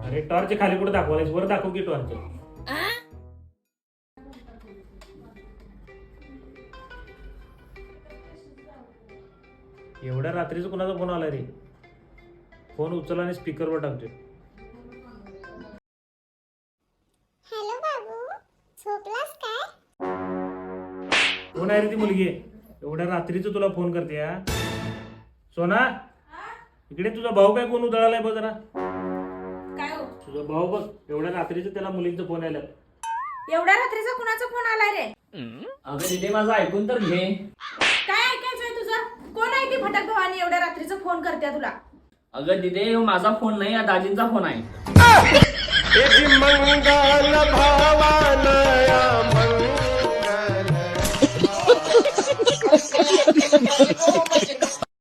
अरे टॉर्च खाली कुठे दाखवायला वर दाखव की टॉर्च. एवढ्या रात्रीचं कुणाचा फोन आला रे? फोन उचल आणि स्पीकरवर टाकतोय. हॅलो बाबू, झोपलास काय? कोण आहे रे ती मुलगी? एवढ्या रात्रीचं तुला फोन करते हा? सोना, इकडे तुझा भाऊ काय कोण उधळालाय बघ जरा. काय हो? तुझा भाऊ बघ, एवढ्या रात्रीचं त्याला मुलींचा फोन आला. एवढ्या रात्रीचा कुणाचा फोन आलाय रे? अगं तिथे माझं ऐकून तर घे. काय ऐकायचंय तुझं? कोण आहे ती भटक भवानी एवढ्या रात्रीचा फोन करते तुला? अगं तिथे माझा फोन नाही, या दाजींचा फोन आहे. मंगल भावानया मंगल